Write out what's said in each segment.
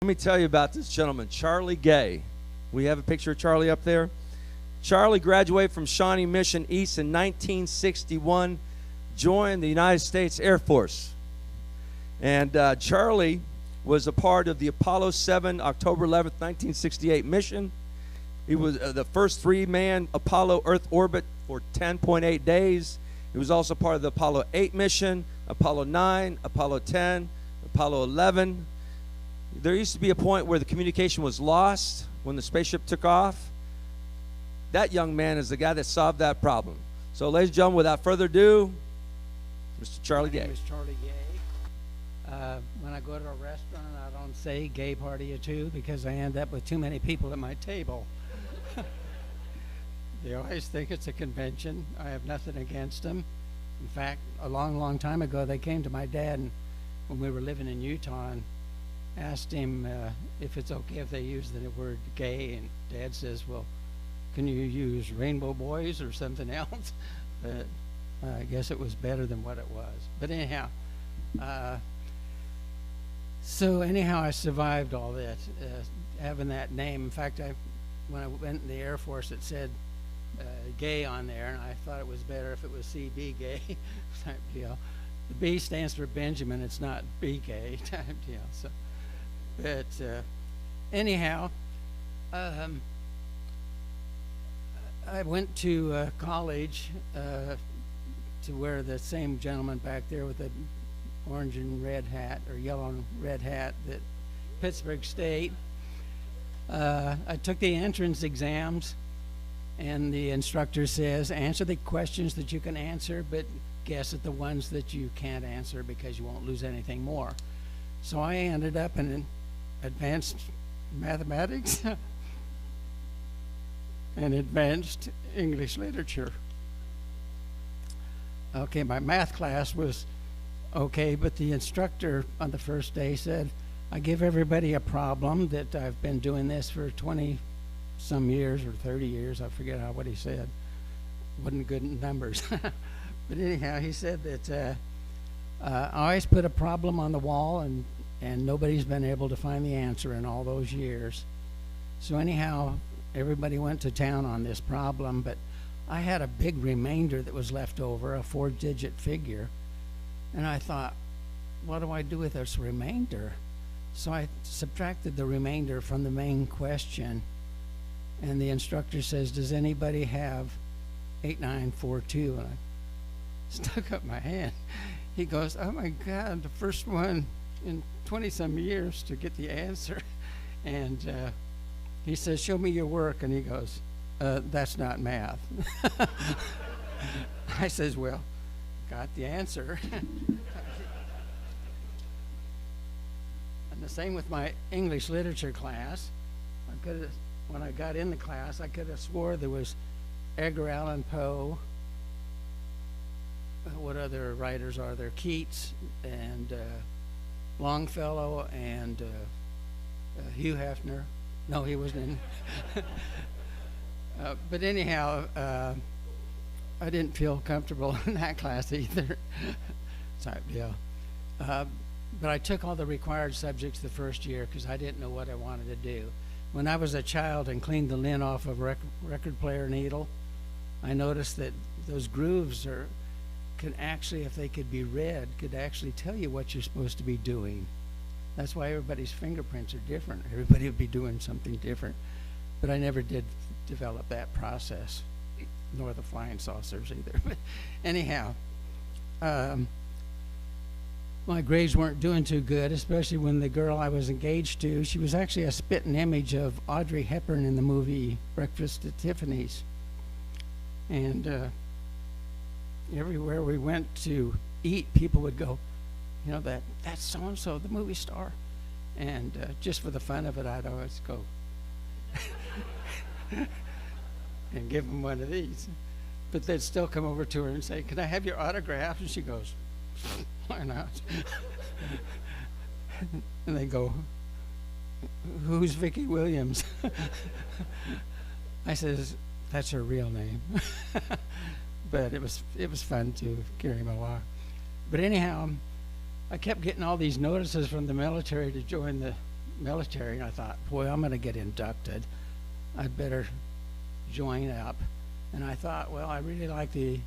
Let me tell you about this gentleman, Charlie Gay. We have a picture of Charlie up there. Charlie graduated from Shawnee Mission East in 1961, joined the United States Air Force. And Charlie was a part of the Apollo 7, October 11th, 1968 mission. He was the first three-man Apollo Earth orbit for 10.8 days. He was also part of the Apollo 8 mission, Apollo 9, Apollo 10, Apollo 11. There used to be a point where the communication was lost when the spaceship took off. That young man is the guy that solved that problem. So, ladies and gentlemen, without further ado, Mr. Charlie Gay. My name is Charlie Gay. When I go to a restaurant, I don't say gay party or two because I end up with too many people at my table. They always think it's a convention. I have nothing against them. In fact, a long, long time ago, they came to my dad when we were living in Utah and asked him if it's okay if they use the word gay. And Dad says, well, can you use rainbow boys or something else? But I guess it was better than what it was. But anyhow, I survived all that, having that name. In fact, when I went in the Air Force, it said gay on there, and I thought it was better if it was CB gay type deal. The B stands for Benjamin. It's not B gay type deal. So, but anyhow, I went to college to where the same gentleman back there with the orange and red hat, or yellow and red hat, that Pittsburgh State. I took the entrance exams, and the instructor says, answer the questions that you can answer, but guess at the ones that you can't answer because you won't lose anything more. So I ended up in advanced mathematics and advanced English literature. Okay, my math class was okay, but the instructor on the first day said, I give everybody a problem that I've been doing this for 20 some years or 30 years. I forget what he said. Wasn't good in numbers. But anyhow, he said that I always put a problem on the wall and nobody's been able to find the answer in all those years. So anyhow, everybody went to town on this problem, but I had a big remainder that was left over, a 4-digit figure. And I thought, what do I do with this remainder? So I subtracted the remainder from the main question. And the instructor says, does anybody have 8942? And I stuck up my hand. He goes, oh my God, the first one in 20 some years to get the answer. And he says, show me your work. And he goes, that's not math. I says, well, got the answer. And the same with my English literature class. When I got in the class, I could have swore there was Edgar Allan Poe. What other writers are there? Keats and Longfellow and Hugh Hefner. No, he wasn't in. But anyhow, I didn't feel comfortable in that class either. Type deal. But I took all the required subjects the first year because I didn't know what I wanted to do. When I was a child and cleaned the lint off of a record player needle, I noticed that those grooves can actually, if they could be read, could actually tell you what you're supposed to be doing. That's why everybody's fingerprints are different. Everybody would be doing something different. But I never did develop that process, nor the flying saucers either. But anyhow, my grades weren't doing too good, especially when the girl I was engaged to, she was actually a spitting image of Audrey Hepburn in the movie Breakfast at Tiffany's. And everywhere we went to eat, people would go, you know, that's so-and-so, the movie star. And just for the fun of it, I'd always go and give them one of these. But they'd still come over to her and say, can I have your autograph? And she goes, why not? And they go, who's Vicki Williams? I says, that's her real name. But it was fun to carry him along. But anyhow, I kept getting all these notices from the military to join the military, and I thought, boy, I'm going to get inducted. I'd better join up. And I thought, well, I really like the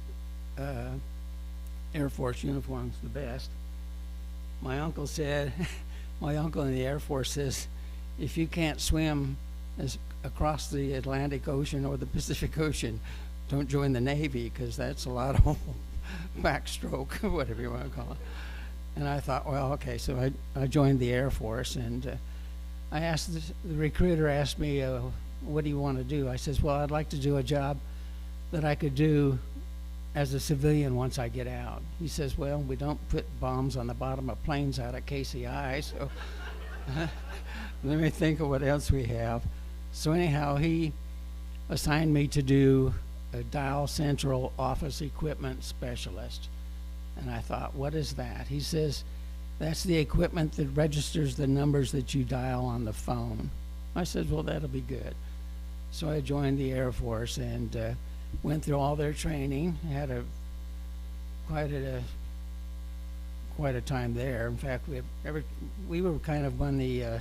Air Force uniforms the best. My uncle said, my uncle in the Air Force says, if you can't swim across the Atlantic Ocean or the Pacific Ocean, don't join the Navy, because that's a lot of backstroke, whatever you want to call it. And I thought, well, okay, so I joined the Air Force, and I asked, the recruiter asked me, what do you want to do? I says, well, I'd like to do a job that I could do as a civilian once I get out. He says, well, we don't put bombs on the bottom of planes out at KCI, so let me think of what else we have. So anyhow, he assigned me to do a dial central office equipment specialist. And I thought, what is that? He says, that's the equipment that registers the numbers that you dial on the phone. I said, well, that'll be good. So I joined the Air Force and went through all their training, had quite a time there. In fact, we were kind of on the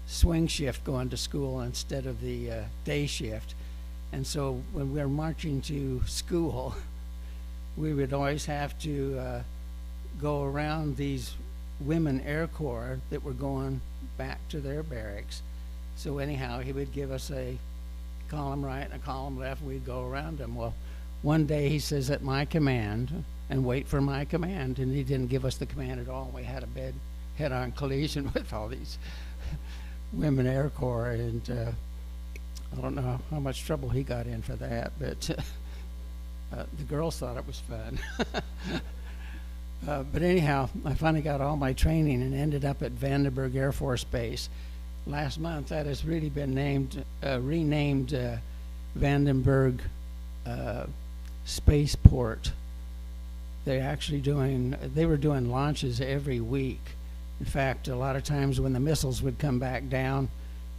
swing shift going to school instead of the day shift. And so when we were marching to school, we would always have to go around these women Air Corps that were going back to their barracks. So anyhow, he would give us a column right and a column left, and we'd go around them. Well, one day he says, at my command, and wait for my command, and he didn't give us the command at all. We had a head-on collision with all these women Air Corps, and I don't know how much trouble he got in for that, but the girls thought it was fun. But anyhow, I finally got all my training and ended up at Vandenberg Air Force Base. Last month, that has really been renamed Vandenberg Spaceport. They were doing launches every week. In fact, a lot of times when the missiles would come back down,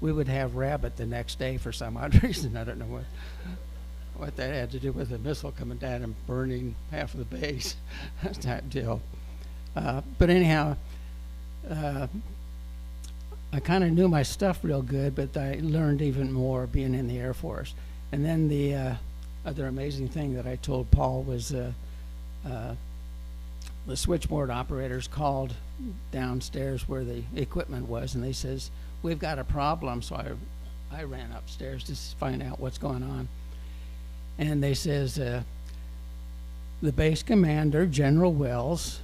we would have rabbit the next day for some odd reason. I don't know what that had to do with the missile coming down and burning half of the base type deal. But anyhow, I kind of knew my stuff real good, but I learned even more being in the Air Force. And then the other amazing thing that I told Paul was the switchboard operators called downstairs where the equipment was, and they says, we've got a problem. So I ran upstairs to find out what's going on. And they says, the base commander, General Wells,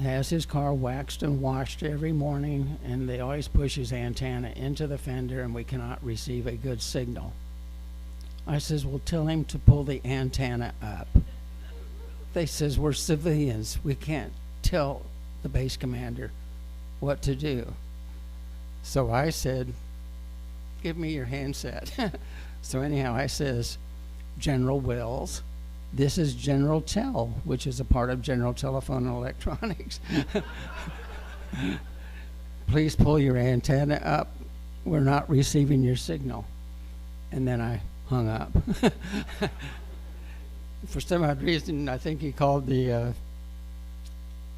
has his car waxed and washed every morning, and they always push his antenna into the fender, and we cannot receive a good signal. I says, well, tell him to pull the antenna up. They says, we're civilians. We can't tell the base commander what to do. So I said, give me your handset. So anyhow, I says, General Wells, this is General Tel, which is a part of General Telephone and Electronics. Please pull your antenna up. We're not receiving your signal. And then I hung up. For some odd reason, I think he called the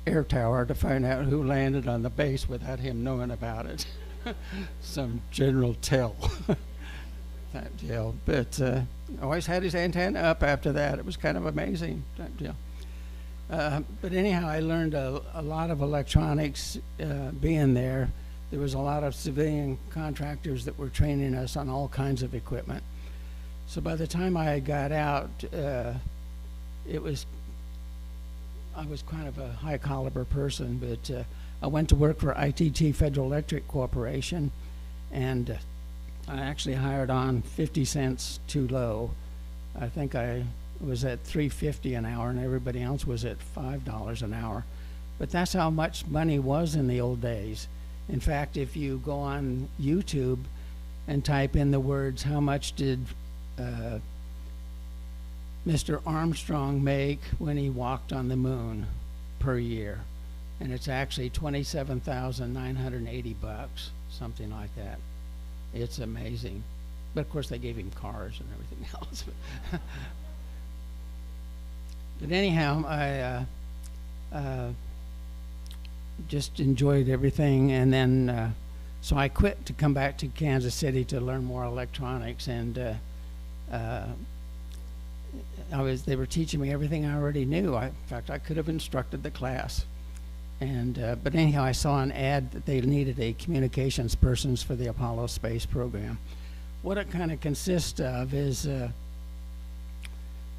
air tower to find out who landed on the base without him knowing about it. Some General Tel. That deal. But always had his antenna up after that. It was kind of amazing type deal. But anyhow, I learned a lot of electronics being there. There was a lot of civilian contractors that were training us on all kinds of equipment. So by the time I got out, I was kind of a high caliber person, but I went to work for ITT Federal Electric Corporation, and I actually hired on 50 cents too low. I think I was at $3.50 an hour, and everybody else was at $5 an hour. But that's how much money was in the old days. In fact, if you go on YouTube and type in the words, how much did Mr. Armstrong make when he walked on the moon per year? And it's actually $27,980, something like that. It's amazing. But of course they gave him cars and everything else. But anyhow, I just enjoyed everything. And then So I quit to come back to Kansas City to learn more electronics, and they were teaching me everything I already knew. In fact, I could have instructed the class. And but anyhow, I saw an ad that they needed a communications persons for the Apollo space program. What it kind of consists of is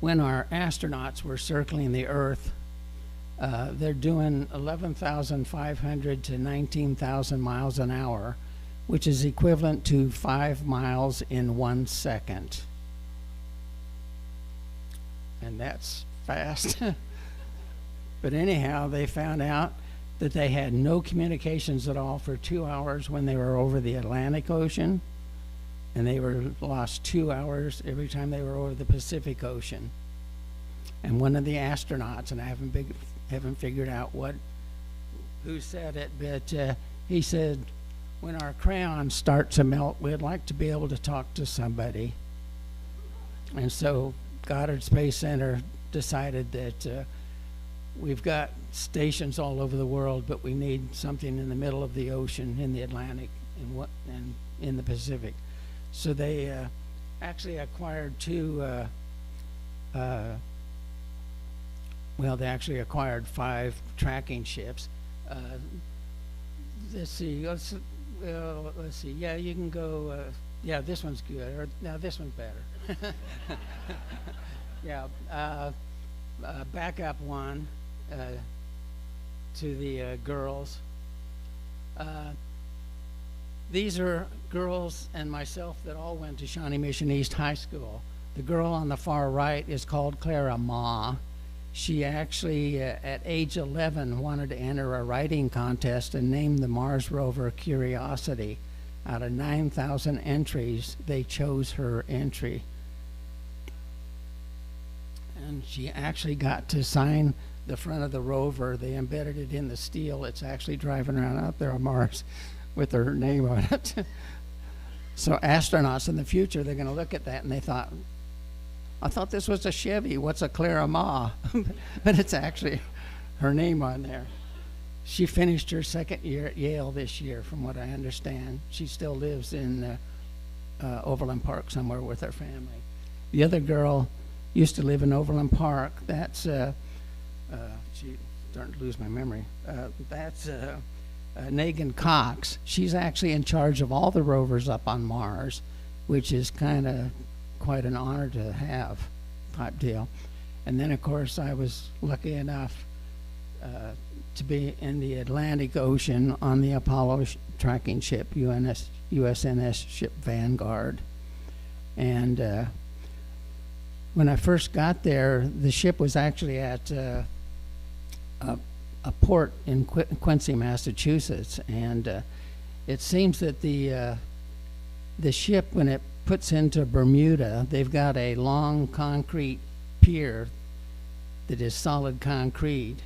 when our astronauts were circling the Earth, they're doing 11,500 to 19,000 miles an hour, which is equivalent to 5 miles in 1 second. And that's fast. But anyhow, they found out that they had no communications at all for 2 hours when they were over the Atlantic Ocean, and they lost 2 hours every time they were over the Pacific Ocean. And one of the astronauts, and I haven't figured out who said it, but he said, when our crayons start to melt, we'd like to be able to talk to somebody. And so Goddard Space Center decided that we've got stations all over the world, but we need something in the middle of the ocean, in the Atlantic and in the Pacific. So they actually acquired they actually acquired 5 tracking ships. Let's see. Yeah, you can go. Yeah, this one's good. Or now this one's better. Yeah. Backup one to the girls. These are girls and myself that all went to Shawnee Mission East High School. The girl on the far right is called Clara Ma. She actually, at age 11, wanted to enter a writing contest and named the Mars rover Curiosity. Out of 9,000 entries, they chose her entry. And she actually got to sign the front of the rover. They embedded it in the steel. It's actually driving around out there on Mars with her name on it. So astronauts in the future, they're going to look at that and I thought this was a Chevy. What's a Clara Ma? But it's actually her name on there. She finished her second year at Yale this year, from what I understand. She still lives in Overland Park somewhere with her family. The other girl used to live in Overland Park. That's, starting to lose my memory. That's Megan Cox. She's actually in charge of all the rovers up on Mars, which is kind of quite an honor to have, type deal. And then, of course, I was lucky enough to be in the Atlantic Ocean on the Apollo tracking ship, USNS ship Vanguard. And when I first got there, the ship was actually at a port in Quincy, Massachusetts. And it seems that the ship, when it puts into Bermuda, they've got a long concrete pier that is solid concrete,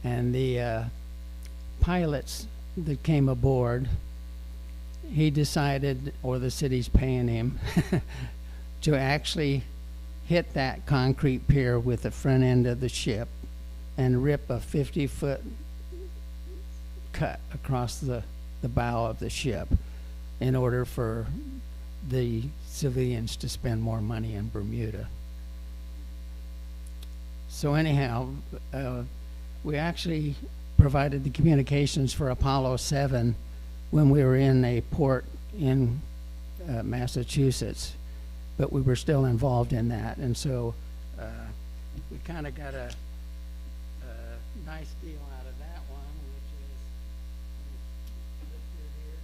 and the pilots that came aboard, he decided, or the city's paying him, to actually hit that concrete pier with the front end of the ship and rip a 50-foot cut across the bow of the ship in order for the civilians to spend more money in Bermuda. So anyhow, we actually provided the communications for Apollo 7 when we were in a port in Massachusetts, but we were still involved in that. And so we kind of got a nice deal out of that one, which is, look through here.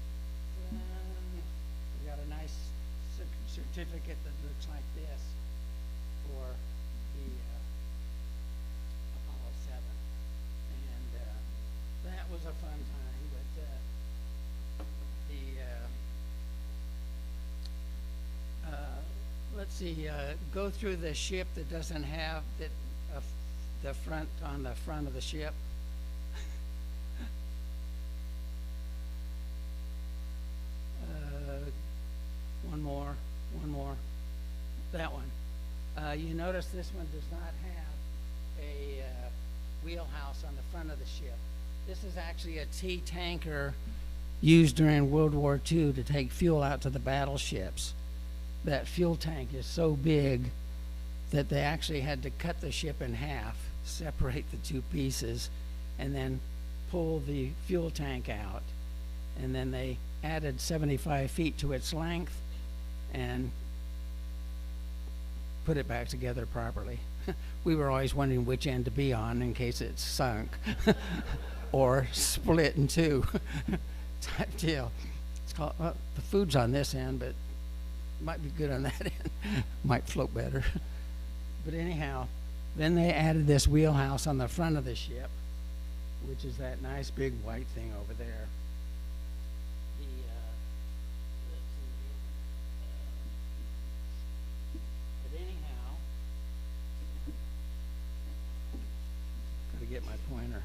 We got a nice certificate that looks like this for the Apollo 7. And that was a fun time, but let's see, go through the ship that doesn't have the front on the front of the ship. One more. That one. You notice this one does not have a wheelhouse on the front of the ship. This is actually a T tanker used during World War II to take fuel out to the battleships. That fuel tank is so big that they actually had to cut the ship in half, separate the two pieces, and then pull the fuel tank out. And then they added 75 feet to its length and put it back together properly. We were always wondering which end to be on in case it sunk or split in two type deal. It's called, the food's on this end, but it might be good on that end. Might float better. But anyhow, then they added this wheelhouse on the front of the ship, which is that nice big white thing over there. But anyhow, gotta get my pointer.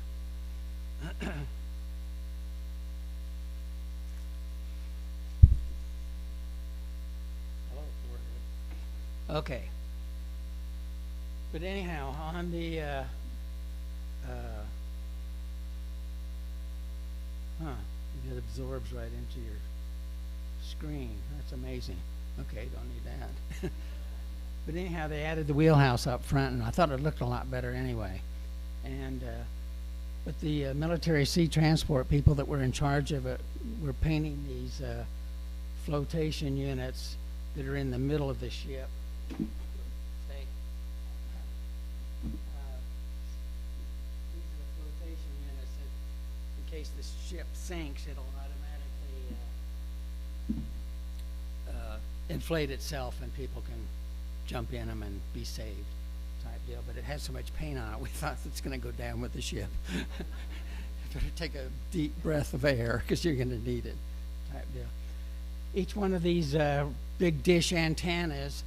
Okay. But anyhow, on the it absorbs right into your screen. That's amazing. Okay, don't need that. But anyhow, they added the wheelhouse up front, and I thought it looked a lot better anyway. And but the military sea transport people that were in charge of it were painting these flotation units that are in the middle of the ship. In case the ship sinks, it'll automatically inflate itself and people can jump in them and be saved type deal. But it has so much paint on it, we thought it's going to go down with the ship. Better take a deep breath of air because you're going to need it type deal. Each one of these big dish antennas,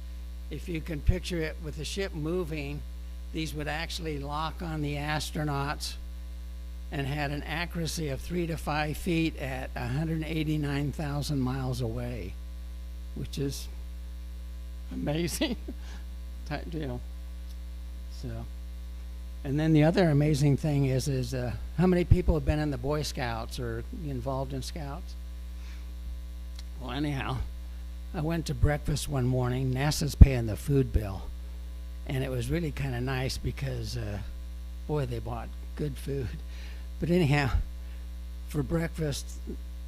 if you can picture it with the ship moving, these would actually lock on the astronauts and had an accuracy of 3 to 5 feet at 189,000 miles away, which is amazing type deal. So, and then the other amazing thing is how many people have been in the Boy Scouts or involved in Scouts? Well, anyhow, I went to breakfast one morning. NASA's paying the food bill, and it was really kind of nice because, boy, they bought good food. But anyhow, for breakfast,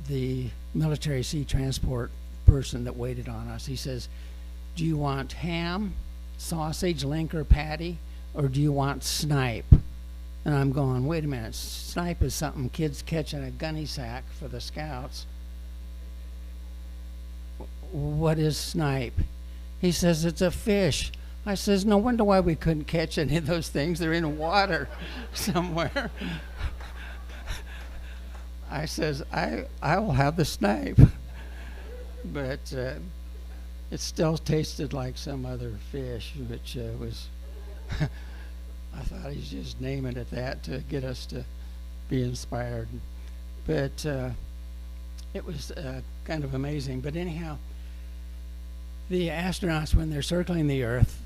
the military sea transport person that waited on us, he says, do you want ham, sausage, link, or patty, or do you want snipe? And I'm going, wait a minute, snipe is something kids catch in a gunny sack for the Scouts. What is snipe? He says, it's a fish. I says, no wonder why we couldn't catch any of those things. They're in water somewhere. I says, I will have the snipe. But it still tasted like some other fish, which was, I thought he's just naming it that to get us to be inspired. But it was kind of amazing. But anyhow, the astronauts, when they're circling the Earth,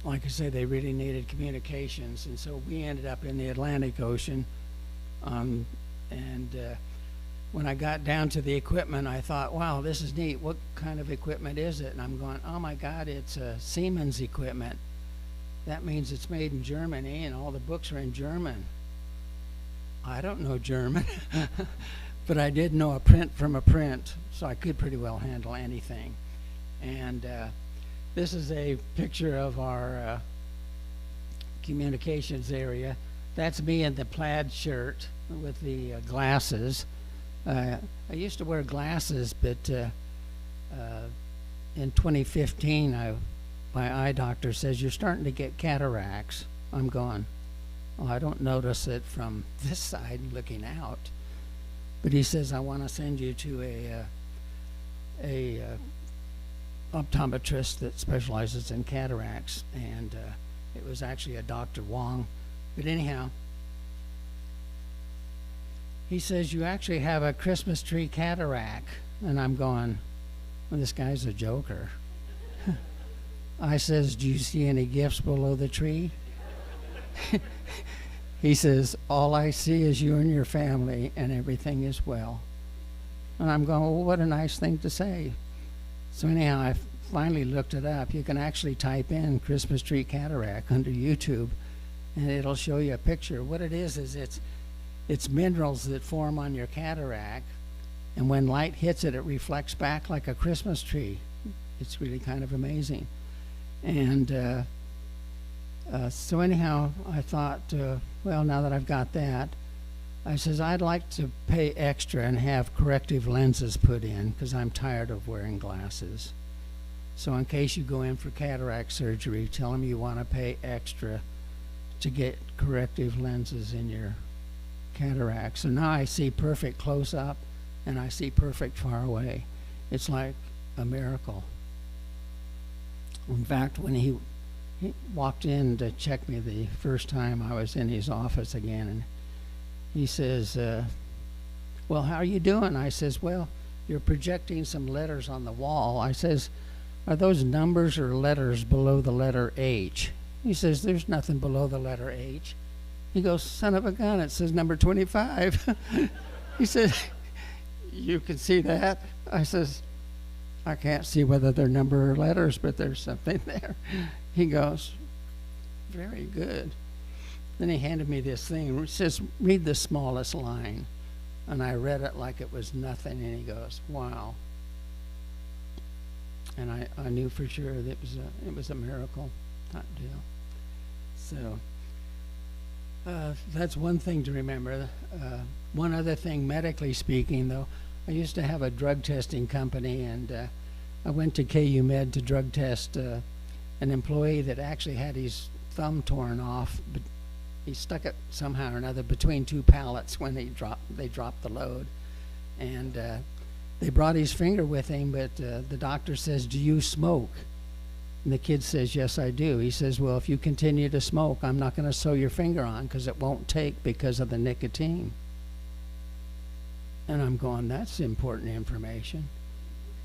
like I say, they really needed communications. And so we ended up in the Atlantic Ocean. And when I got down to the equipment, I thought, wow, this is neat. What kind of equipment is it? And I'm going, oh my God, it's Siemens equipment. That means it's made in Germany and all the books are in German. I don't know German, but I did know a print from a print, so I could pretty well handle anything. And this is a picture of our communications area. That's me in the plaid shirt with the glasses. I used to wear glasses, but in 2015, my eye doctor says, you're starting to get cataracts. I'm going, well, I don't notice it from this side looking out. But he says, I want to send you to a optometrist that specializes in cataracts. And it was actually a Dr. Wong. But anyhow, he says, you actually have a Christmas tree cataract. And I'm going, well, this guy's a joker. I says, do you see any gifts below the tree? He says, all I see is you and your family, and everything is well. And I'm going, well, what a nice thing to say. So anyhow, I finally looked it up. You can actually type in Christmas tree cataract under YouTube, and it'll show you a picture. What it is it's minerals that form on your cataract, and when light hits it, it reflects back like a Christmas tree. It's really kind of amazing. And so anyhow, I thought, well, now that I've got that, I says, I'd like to pay extra and have corrective lenses put in because I'm tired of wearing glasses. So in case you go in for cataract surgery, tell them you want to pay extra to get corrective lenses in your cataract. So now I see perfect close up and I see perfect far away. It's like a miracle. In fact, when he walked in to check me the first time, I was in his office again, and he says, well, how are you doing? I says, well, you're projecting some letters on the wall. I says, are those numbers or letters below the letter H? He says, there's nothing below the letter H. He goes, son of a gun, it says number 25. He says, you can see that? I says, I can't see whether they're number or letters, but there's something there. He goes, very good. Then he handed me this thing. It says, read the smallest line. And I read it like it was nothing, and he goes, wow. And I knew for sure that it was a miracle type deal. So that's one thing to remember. One other thing, medically speaking, though, I used to have a drug testing company, and I went to KU Med to drug test an employee that actually had his thumb torn off, but he stuck it somehow or another between two pallets when they dropped the load. And they brought his finger with him, but the doctor says, do you smoke? And the kid says, yes, I do. He says, well, if you continue to smoke, I'm not going to sew your finger on because it won't take because of the nicotine. And I'm going, that's important information.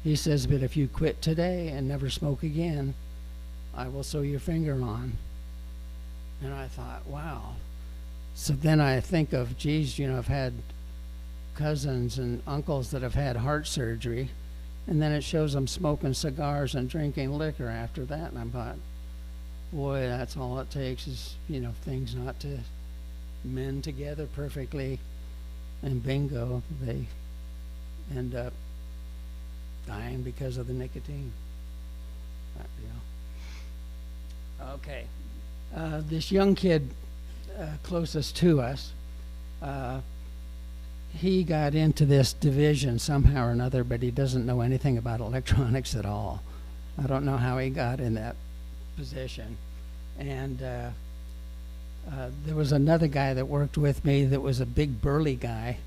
He says, but if you quit today and never smoke again, I will sew your finger on. And I thought, wow. So then I think of, geez, I've had cousins and uncles that have had heart surgery, and then it shows them smoking cigars and drinking liquor after that. And I thought, boy, that's all it takes is, things not to mend together perfectly. And bingo, they end up dying because of the nicotine. That deal. Okay. This young kid closest to us, he got into this division somehow or another, but he doesn't know anything about electronics at all. I don't know how he got in that position. And there was another guy that worked with me that was a big burly guy,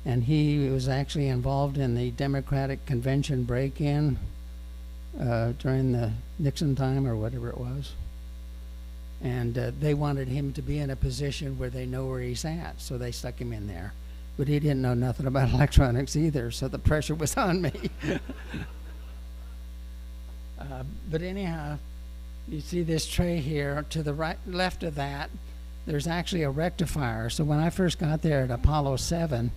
and he was actually involved in the Democratic Convention break-in during the Nixon time or whatever it was. And they wanted him to be in a position where they know where he's at, so they stuck him in there. But he didn't know nothing about electronics either, so the pressure was on me. But anyhow, you see this tray here. To the right, left of that, there's actually a rectifier. So when I first got there at Apollo 7,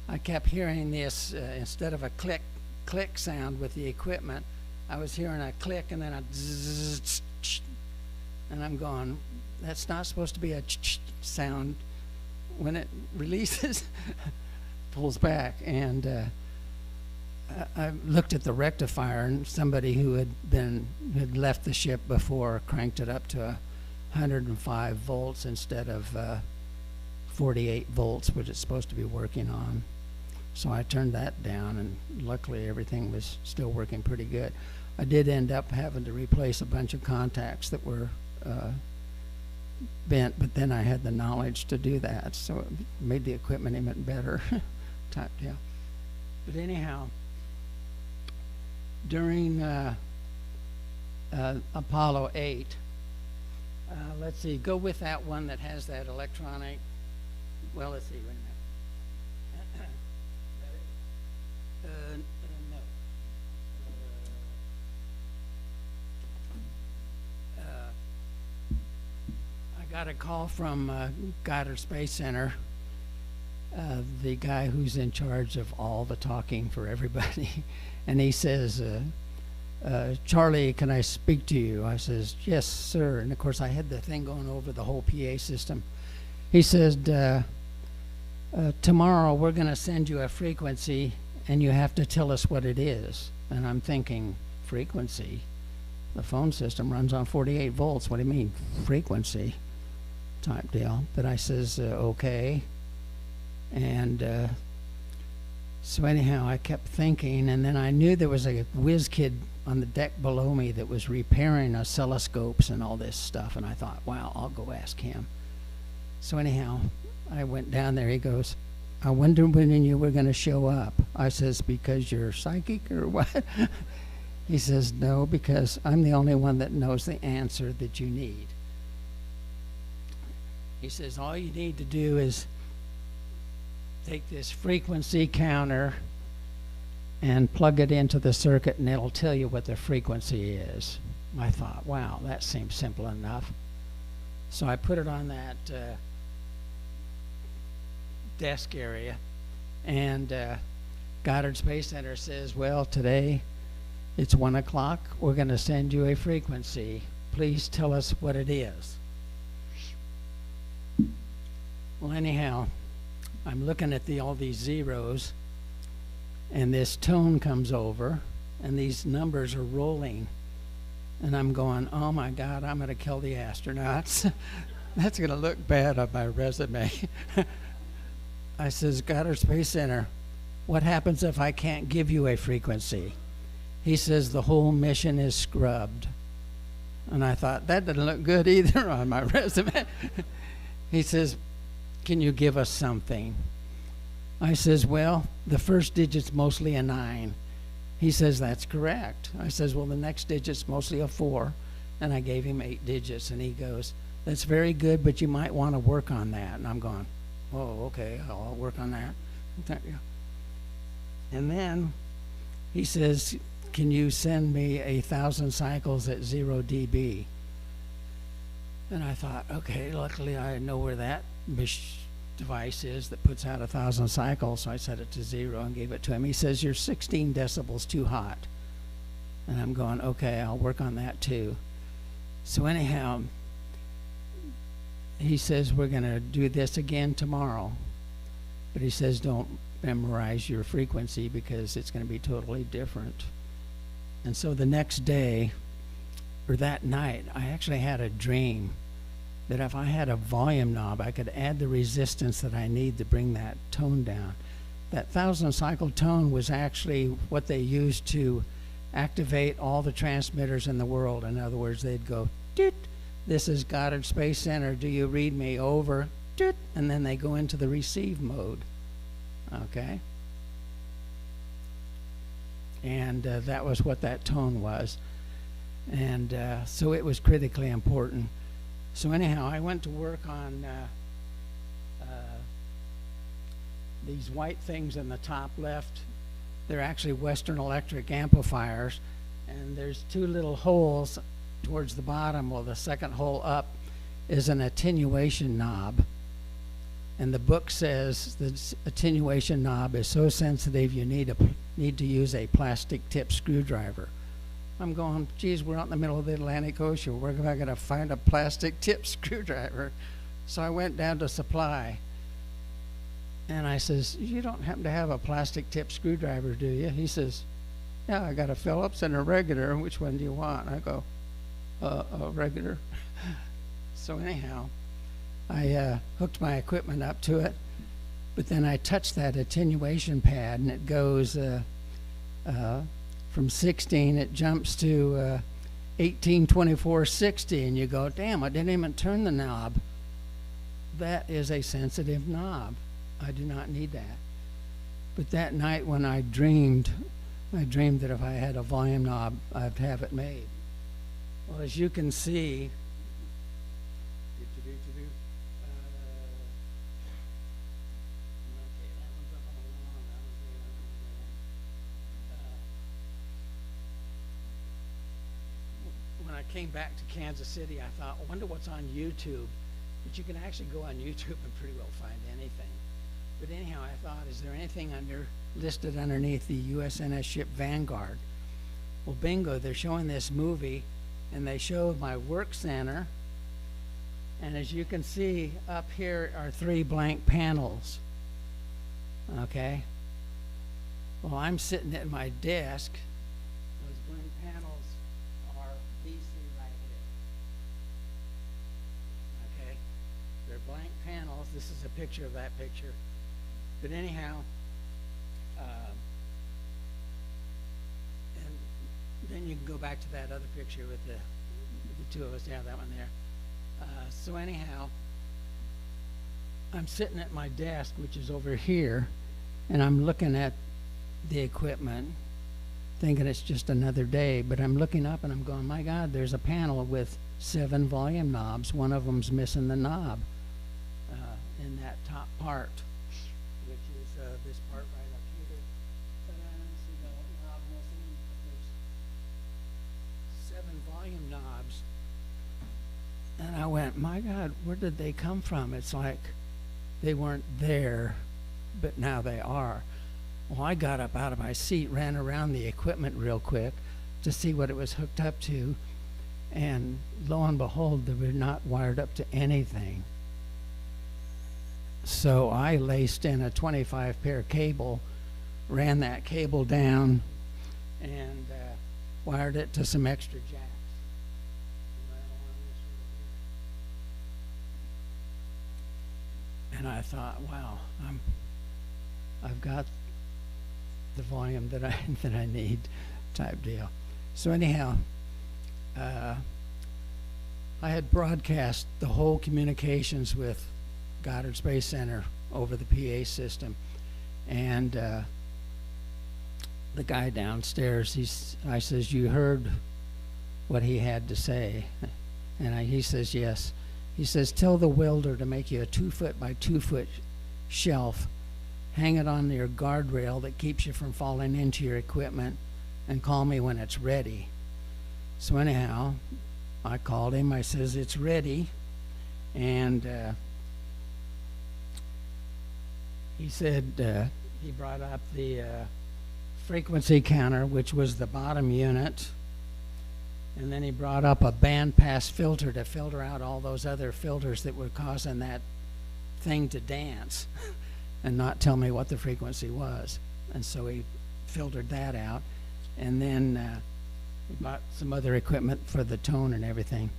I kept hearing this, instead of a click, click sound with the equipment, I was hearing a click and then a zzz, and I'm going, that's not supposed to be a sound. When it releases, pulls back. And I looked at the rectifier, and somebody who had left the ship before cranked it up to 105 volts instead of 48 volts, which it's supposed to be working on. So I turned that down, and luckily everything was still working pretty good. I did end up having to replace a bunch of contacts that were bent, but then I had the knowledge to do that, so it made the equipment even better type deal. But anyhow, during Apollo 8, let's see, go with that one that has that electronic, well, let's see, wait a minute. No. I got a call from Goddard Space Center the guy who's in charge of all the talking for everybody. And he says, Charlie, can I speak to you? I says, yes, sir. And of course I had the thing going over the whole PA system. He said, tomorrow we're going to send you a frequency and you have to tell us what it is. And I'm thinking, frequency? The phone system runs on 48 volts. What do you mean, frequency? Type deal. But I says, okay. And so anyhow, I kept thinking, and then I knew there was a whiz kid on the deck below me that was repairing oscilloscopes and all this stuff. And I thought, wow, I'll go ask him. So anyhow, I went down there. He goes, I wonder when you were going to show up. I says, because you're psychic or what? He says, no, because I'm the only one that knows the answer that you need. He says, all you need to do is take this frequency counter and plug it into the circuit and it'll tell you what the frequency is. I thought, wow, that seems simple enough. So I put it on that desk area, and Goddard Space Center says, well, today it's 1 o'clock. We're going to send you a frequency. Please tell us what it is. Well, anyhow, I'm looking at all these zeros, and this tone comes over, and these numbers are rolling. And I'm going, oh my God, I'm going to kill the astronauts. That's going to look bad on my resume. I says, Goddard Space Center, what happens if I can't give you a frequency? He says, the whole mission is scrubbed. And I thought, that doesn't look good either on my resume. He says, can you give us something? I says, well, the first digit's mostly a 9. He says, that's correct. I says, well, the next digit's mostly a 4. And I gave him 8 digits. And he goes, that's very good, but you might want to work on that. And I'm going, oh, okay, I'll work on that. Thank you. And then he says, can you send me 1,000 cycles at 0 dB? And I thought, okay, luckily I know where that device is that puts out 1,000 cycles. So I set it to 0 and gave it to him. He says, you're 16 decibels too hot. And I'm going, okay, I'll work on that too. So anyhow, he says, we're going to do this again tomorrow. But he says, don't memorize your frequency because it's going to be totally different. And so the next day, or that night, I actually had a dream that if I had a volume knob, I could add the resistance that I need to bring that tone down. That 1,000 cycle tone was actually what they used to activate all the transmitters in the world. In other words, they'd go, doot, this is Goddard Space Center, do you read me? Over, doot, and then they go into the receive mode, okay? And that was what that tone was. And so it was critically important. So anyhow, I went to work on these white things in the top left. They're actually Western Electric amplifiers, and there's 2 little holes towards the bottom. Well, the second hole up is an attenuation knob, and the book says the attenuation knob is so sensitive you need to use a plastic tip screwdriver. I'm going, geez, we're out in the middle of the Atlantic Ocean. Where am I going to find a plastic tip screwdriver? So I went down to Supply, and I says, you don't happen to have a plastic tip screwdriver, do you? He says, yeah, I got a Phillips and a regular. Which one do you want? I go, a regular. So anyhow, I hooked my equipment up to it, but then I touched that attenuation pad, and it goes from 16, it jumps to 18, 24, 60, and you go, damn, I didn't even turn the knob. That is a sensitive knob. I do not need that. But that night when I dreamed that if I had a volume knob, I'd have it made. Well, as you can see, when I came back to Kansas City, I thought, I wonder what's on YouTube. But you can actually go on YouTube and pretty well find anything. But anyhow, I thought, is there anything listed underneath the USNS ship Vanguard? Well, bingo, they're showing this movie, and they show my work center. And as you can see, up here are 3 blank panels. Okay? Well, I'm sitting at my desk. Those blank panels are BC right here. Okay? They're blank panels. This is a picture of that picture. But anyhow, and then you can go back to that other picture with the 2 of us. Yeah, that one there. So anyhow, I'm sitting at my desk, which is over here, and I'm looking at the equipment, thinking it's just another day, but I'm looking up and I'm going, my God, there's a panel with 7 volume knobs. One of them's missing the knob in that top part, which is this part right up here. See the knob missing? There's 7 volume knobs. And I went, my God, where did they come from? It's like they weren't there, but now they are. Well, I got up out of my seat, ran around the equipment real quick to see what it was hooked up to, and lo and behold, they were not wired up to anything. So I laced in a 25 pair cable, ran that cable down, and wired it to some extra jacks. And I thought, wow, I've got the volume that I need, type deal. So anyhow, I had broadcast the whole communications with Goddard Space Center over the PA system, and the guy downstairs, I says, you heard what he had to say? And he says, yes. He says, tell the welder to make you a 2-foot by 2-foot shelf, hang it on your guardrail that keeps you from falling into your equipment, and call me when it's ready. So anyhow, I called him. I says, it's ready. And he said, he brought up the frequency counter, which was the bottom unit. And then he brought up a bandpass filter to filter out all those other filters that were causing that thing to dance and not tell me what the frequency was. And so he filtered that out. And then he bought some other equipment for the tone and everything.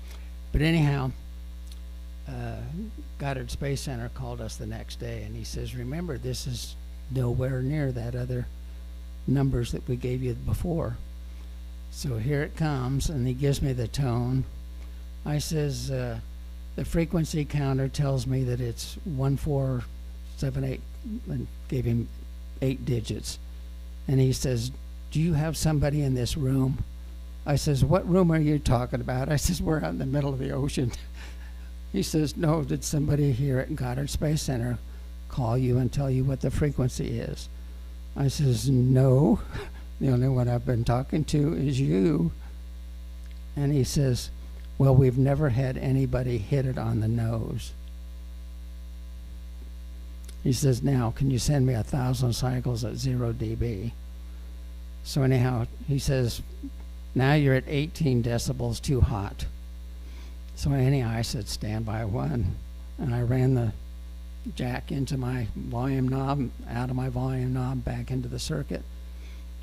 But anyhow, Goddard Space Center called us the next day, and he says, remember, this is nowhere near that other numbers that we gave you before. So here it comes, and he gives me the tone. I says, the frequency counter tells me that it's 1478, and gave him 8 digits. And he says, do you have somebody in this room? I says, what room are you talking about? I says, we're out in the middle of the ocean. He says, no, did somebody here at Goddard Space Center call you and tell you what the frequency is? I says, no. The only one I've been talking to is you. And he says, well, we've never had anybody hit it on the nose. He says, now, can you send me 1,000 cycles at 0 dB? So anyhow, he says, now you're at 18 decibels too hot. So anyhow, I said, stand by 1. And I ran the jack into my volume knob, out of my volume knob, back into the circuit.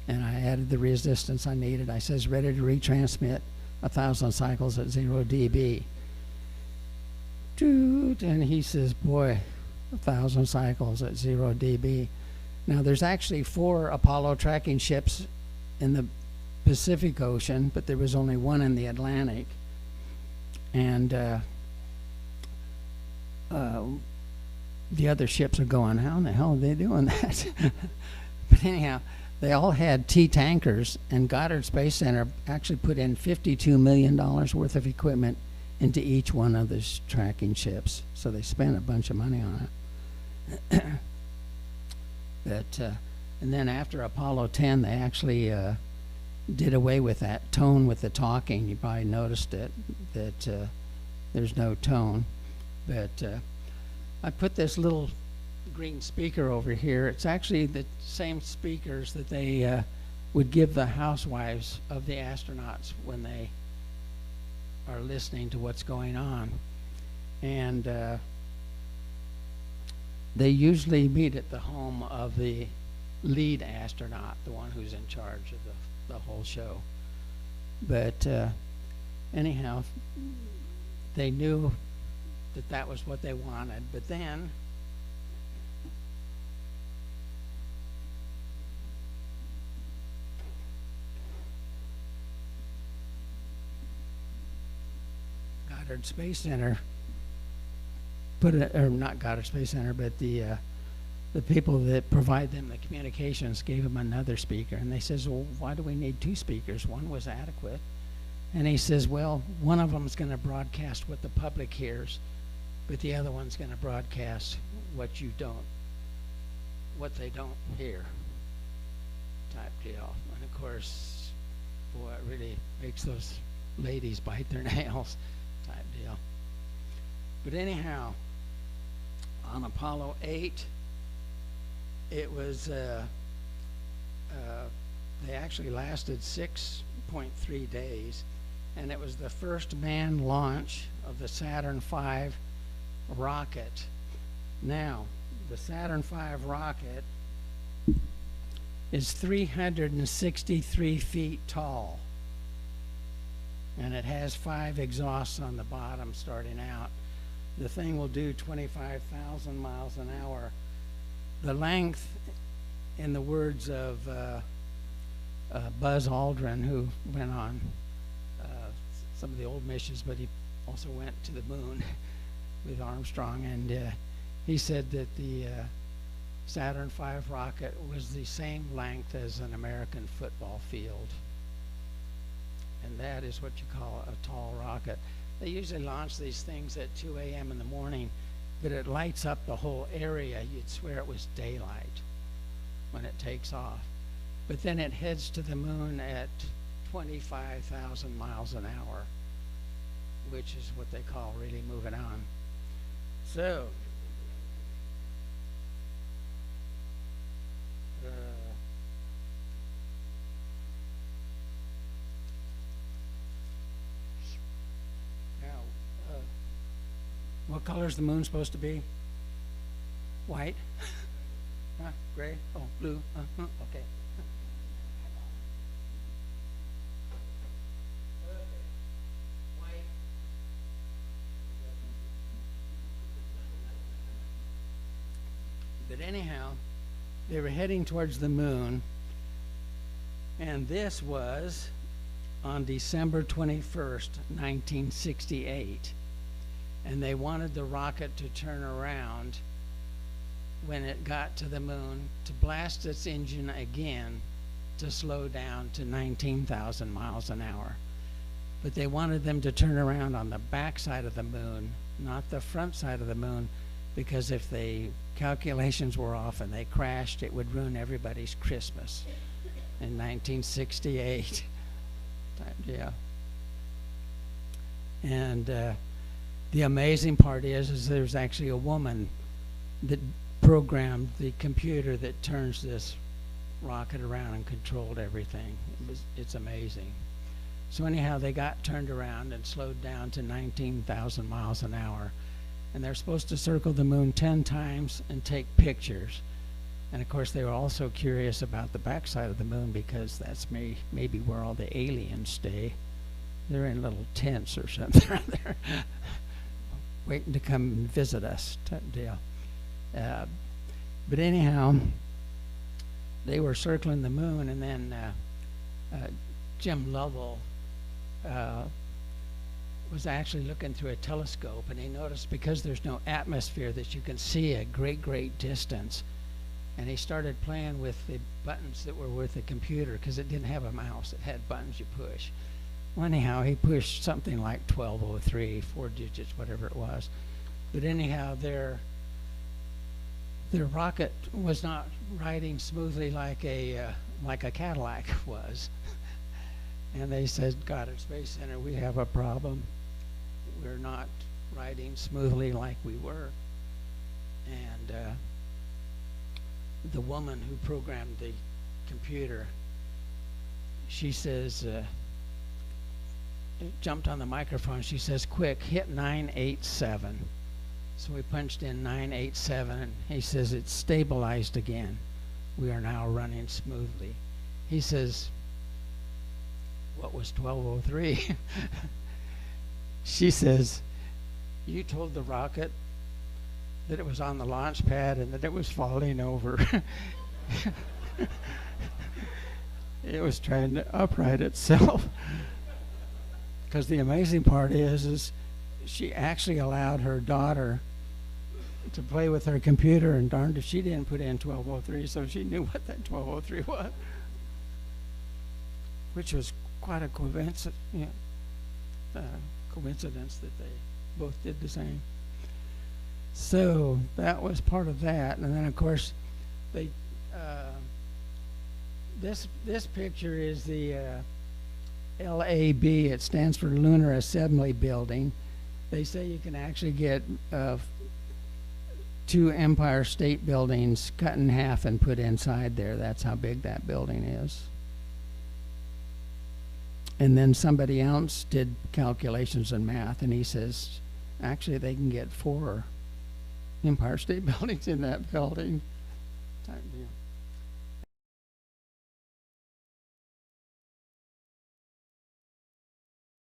And I added the resistance I needed. I says, ready to retransmit 1,000 cycles at 0 dB. And he says, boy, 1,000 cycles at 0 dB. Now, there's actually 4 Apollo tracking ships in the Pacific Ocean, but there was only 1 in the Atlantic. And the other ships are going, how in the hell are they doing that? But anyhow, they all had T-tankers, and Goddard Space Center actually put in $52 million worth of equipment into each one of those tracking ships. So they spent a bunch of money on it. And then after Apollo 10, they actually did away with that tone with the talking. You probably noticed it, that there's no tone. But I put this little green speaker over here, it's actually the same speakers that they would give the housewives of the astronauts when they are listening to what's going on. And they usually meet at the home of the lead astronaut, the one who's in charge of the whole show. But anyhow, they knew that that was what they wanted. But then Goddard Space Center or not Goddard Space Center, but the people that provide them the communications gave them another speaker. And they says, well, why do we need two speakers? One was adequate. And he says, well, one of them is going to broadcast what the public hears, but the other one's going to broadcast what they don't hear, type deal. And of course, boy, it really makes those ladies bite their nails, type deal. But anyhow, on Apollo 8, it was, they actually lasted 6.3 days, and it was the first manned launch of the Saturn V rocket. Now, the Saturn V rocket is 363 feet tall, and it has 5 exhausts on the bottom starting out. The thing will do 25,000 miles an hour. The length, in the words of Buzz Aldrin, who went on some of the old missions, but he also went to the moon with Armstrong, and he said that the Saturn V rocket was the same length as an American football field. And that is what you call a tall rocket. They usually launch these things at 2 a.m. in the morning, but it lights up the whole area. You'd swear it was daylight when it takes off. But then it heads to the moon at 25,000 miles an hour, which is what they call really moving on. So, what color is the moon supposed to be? White? Huh? Gray? Oh, blue? Okay. White. But anyhow, they were heading towards the moon, and this was on December 21st, 1968. And they wanted the rocket to turn around when it got to the moon to blast its engine again to slow down to 19,000 miles an hour. But they wanted them to turn around on the back side of the moon, not the front side of the moon, because if the calculations were off and they crashed, it would ruin everybody's Christmas in 1968. Yeah. And the amazing part is there's actually a woman that programmed the computer that turns this rocket around and controlled everything. It's amazing. So anyhow, they got turned around and slowed down to 19,000 miles an hour. And they're supposed to circle the moon 10 times and take pictures. And of course, they were also curious about the backside of the moon because that's maybe where all the aliens stay. They're in little tents or something around there. Waiting to come and visit us, type deal. But anyhow, they were circling the moon, and then Jim Lovell was actually looking through a telescope, and he noticed because there's no atmosphere that you can see a great distance, and he started playing with the buttons that were with the computer because it didn't have a mouse. It had buttons you push. Well, anyhow, he pushed something like 1203, 4 digits, whatever it was. But anyhow, their rocket was not riding smoothly like a Cadillac was. And they said, Goddard Space Center, we have a problem. We're not riding smoothly like we were. And the woman who programmed the computer, she says, jumped on the microphone. She says, "Quick, hit 987." So we punched in 987, and he says, "It's stabilized again. We are now running smoothly." He says, "What was 1203?" She says, "You told the rocket that it was on the launch pad and that it was falling over." It was trying to upright itself. Because the amazing part is she actually allowed her daughter to play with her computer, and darned if she didn't put in 1203, so she knew what that 1203 was, which was quite a coincidence, coincidence that they both did the same. So that was part of that, and then of course they. This picture is the LAB. It stands for Lunar Assembly Building. They say you can actually get 2 Empire State Buildings cut in half and put inside there. That's how big that building is. And then somebody else did calculations and math, and he says actually they can get 4 Empire State Buildings in that building. Type deal.